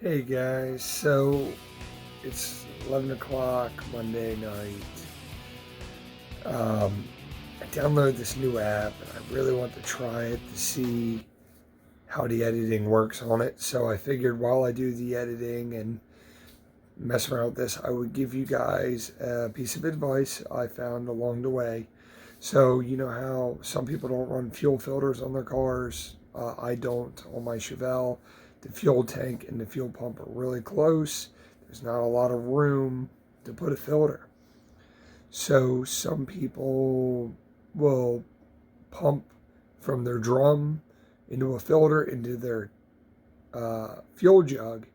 Hey guys, so it's 11 o'clock Monday night. I downloaded this new app and I really want to try it to see how the editing works on it. So I figured while I do the editing and mess around with this, I would give you guys a piece of advice I found along the way. So, you know how some people don't run fuel filters on their cars? I don't on my Chevelle. The fuel tank and the fuel pump are really close. There's not a lot of room to put a filter. So, some people will pump from their drum into a filter into their fuel jug.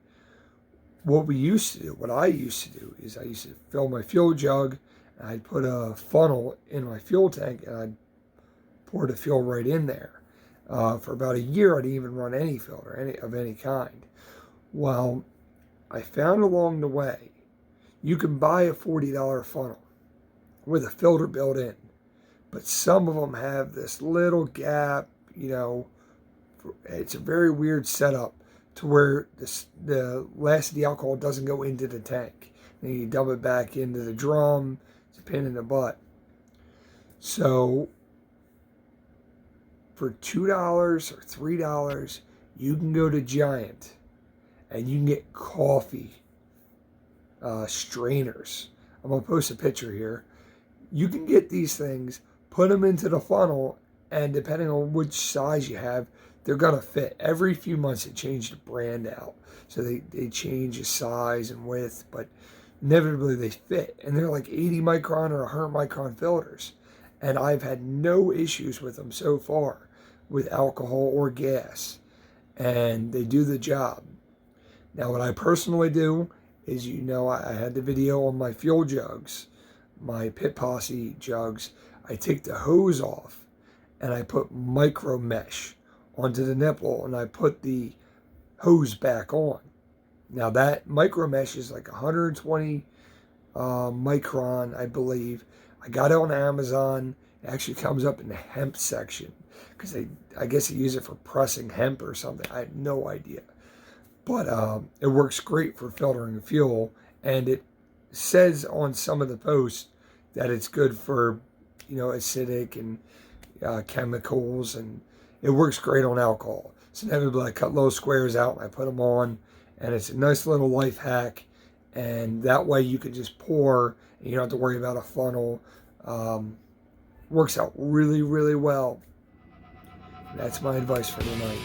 What I used to do, is I used to fill my fuel jug and I'd put a funnel in my fuel tank and I'd pour the fuel right in there. For about a year, I didn't even run any filter of any kind. Well, I found along the way, you can buy a $40 funnel with a filter built in, but some of them have this little gap, it's a very weird setup to where the last of the alcohol doesn't go into the tank. Then you dump it back into the drum. It's a pain in the butt. So for $2 or $3, you can go to Giant and you can get coffee strainers. I'm going to post a picture here. You can get these things, put them into the funnel, and depending on which size you have, they're going to fit. Every few months they change the brand out. So they change the size and width, but inevitably they fit. And they're like 80 micron or 100 micron filters. And I've had no issues with them so far with alcohol or gas. And they do the job. Now what I personally do is, I had the video on my fuel jugs, my Pit Posse jugs. I take the hose off and I put micro mesh onto the nipple and I put the hose back on. Now that micro mesh is like 120 micron, I believe. I got it on Amazon. It actually comes up in the hemp section because I guess they use it for pressing hemp or something. I have no idea. But it works great for filtering fuel, and it says on some of the posts that it's good for, acidic and chemicals, and it works great on alcohol. So inevitably I cut little squares out and I put them on, and it's a nice little life hack. And that way you can just pour, and you don't have to worry about a funnel. Works out really, really well. That's my advice for tonight.